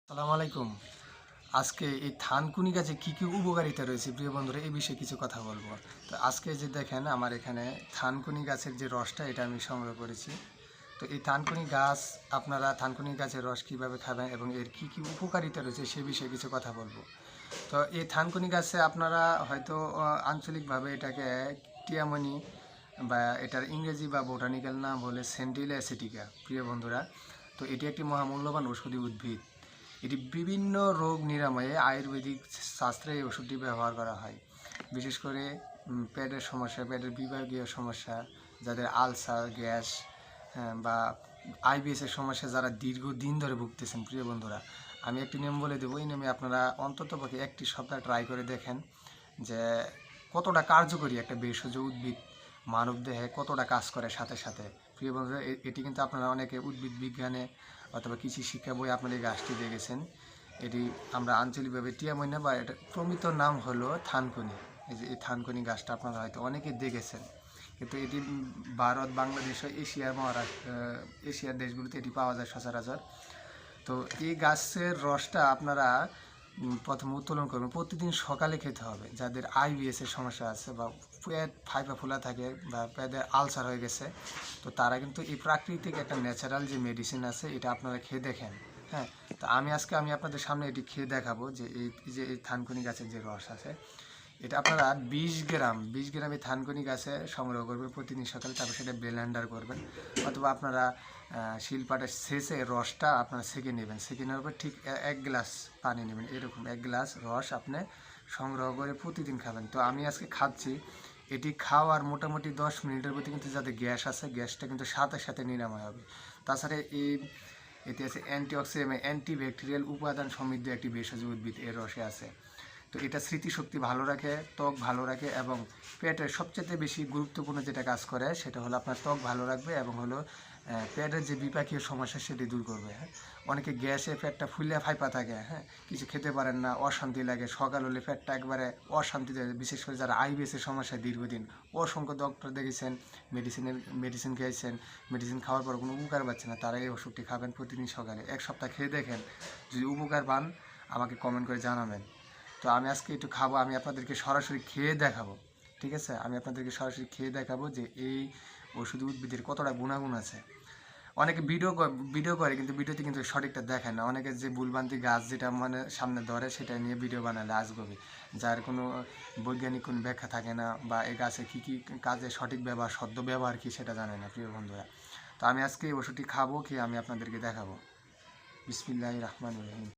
আসসালামু আলাইকুম। আজকে এই থানকুনি গাছে কী কী উপকারিতা রয়েছে প্রিয় বন্ধুরা, এই বিষয়ে কিছু কথা বলবো। তো আজকে যে দেখেন আমার এখানে থানকুনি গাছের যে রসটা এটা আমি সংগ্রহ করেছি। তো এই থানকুনি গাছ, আপনারা থানকুনি গাছের রস কীভাবে খাবেন এবং এর কী কী উপকারিতা রয়েছে সে বিষয়ে কিছু কথা বলবো। তো এই থানকুনি গাছে আপনারা হয়তো আঞ্চলিকভাবে এটাকে টিয়ামনি বা এটার ইংরেজি বা বোটানিক্যাল নাম হলে সেন্টিলা অ্যাসিটিকা প্রিয় বন্ধুরা। তো এটি একটি মহামূল্যবান ঔষধি উদ্ভিদ। এটি বিভিন্ন রোগ নিরাময়ে আয়ুর্বেদিক শাস্ত্রে এই ওষুধটি ব্যবহার করা হয়। বিশেষ করে পেটের সমস্যা, পেটের বিভাগীয় সমস্যা, যাদের আলসার, গ্যাস, বা আইবিএসের সমস্যা যারা দীর্ঘদিন ধরে ভুগতেছেন প্রিয় বন্ধুরা, আমি একটি নিয়ম বলে দেবো। এই নিয়মে আপনারা অন্ততপক্ষে একটি সপ্তাহ ট্রাই করে দেখেন যে কতটা কার্যকরী একটা ভেষজ উদ্ভিদ মানবদেহে কতটা কাজ করে সাথে সাথে। প্রিয় বন্ধুরা, এটি কিন্তু আপনারা অনেকে উদ্ভিদ বিজ্ঞানে অথবা কৃষি শিক্ষা বই আপনারা এই গাছটি দেখেছেন। এটি আমরা আঞ্চলিকভাবে টিয়ামইনা বা এটা প্রমিত নাম হলো থানকুনি। এই যে এই থানকুনি গাছটা আপনারা হয়তো অনেকেই দেখেছেন, কিন্তু এটি ভারত, বাংলাদেশ ও এশিয়ার দেশগুলোতে এটি পাওয়া যায় সচরাচর। তো এই গাছের রসটা আপনারা প্রথমে উত্তোলন করবেন, প্রতিদিন সকালে খেতে হবে। যাদের আইবিএসের সমস্যা আছে বা পেট ফাইপা ফোলা থাকে বা পেটে আলসার হয়ে গেছে, তো তারা কিন্তু এই প্রাকৃতিক একটা ন্যাচারাল যে মেডিসিন আছে এটা আপনারা খেয়ে দেখেন। হ্যাঁ, তো আমি আপনাদের সামনে এটি খেয়ে দেখাবো যে এই থানকুনি গাছের যে রস আছে এটা আপনারা 20 গ্রাম এই থানকুনি গাছে সংগ্রহ করবেন প্রতিদিন সকালে। তারপর সেটা ব্লেন্ডার করবেন, অথবা আপনারা শিলপাটে ছেঁচে রসটা আপনারা ছেঁকে নেবেন। ছেঁকে নেওয়ার পর ঠিক 1 গ্লাস পানি নেবেন, এরকম 1 গ্লাস রস আপনি সংগ্রহ করে প্রতিদিন খাবেন। তো আমি আজকে খাচ্ছি। এটি খাওয়ার মোটামুটি 10 মিনিটের মধ্যে কিন্তু যাদের গ্যাস আছে গ্যাসটা কিন্তু সাথে সাথে নিরাময় হবে। তাছাড়া এতে আছে অ্যান্টিঅক্সিডেন্ট, অ্যান্টিব্যাকটেরিয়াল উপাদান সমৃদ্ধ একটি ভেষজ উদ্ভিদ এর রসে আছে। তো এটা স্মৃতিশক্তি ভালো রাখে, ত্বক ভালো রাখে, এবং পেটের সবচেয়ে বেশি গুরুত্বপূর্ণ যেটা কাজ করে সেটা হলো আপনার ত্বক ভালো রাখবে এবং হলো পেটের যে বিপাকীয় সমস্যা সেটি দূর করবে। হ্যাঁ, অনেকে গ্যাসে পেটটা ফুলে ফাইপা থাকে, হ্যাঁ, কিছু খেতে পারেন না, অশান্তি লাগে, সকাল হলে পেটটা একবারে অশান্তি দেয়। বিশেষ করে যারা আইবিএসের সমস্যায় দীর্ঘদিন, অসংখ্য ডক্টর দেখেছেন, মেডিসিন খেয়েছেন, মেডিসিন খাওয়ার পর কোনো উপকার পাচ্ছে না, তারা এই ওষুধটি খাবেন প্রতিদিন সকালে। 1 সপ্তাহ খেয়ে দেখেন, যদি উপকার পান আমাকে কমেন্ট করে জানাবেন। তো আমি আজকে একটু খাবো, আমি আপনাদেরকে সরাসরি খেয়ে দেখাবো। ঠিক আছে, আমি আপনাদেরকে সরাসরি খেয়ে দেখাবো যে এই ওষুধ উদ্ভিদের কতটা গুণাগুণ আছে। অনেকে ভিডিও করে কিন্তু ভিডিওতে কিন্তু সঠিকটা দেখায় না। অনেকে যে ভুলভ্রান্তি গাছ যেটা মানে সামনে ধরে সেটা নিয়ে ভিডিও বানালে আজগবি, যার কোনো বৈজ্ঞানিক কোনো ব্যাখ্যা থাকে না, বা এই গাছে কী কী কাজে সঠিক ব্যবহার, সদ্য ব্যবহার কী সেটা জানে না প্রিয় বন্ধুরা। তো আমি আজকে এই ওষুধটি খাবো, খেয়ে আমি আপনাদেরকে দেখাবো। বিসমিল্লাহির রহমানির রহিম।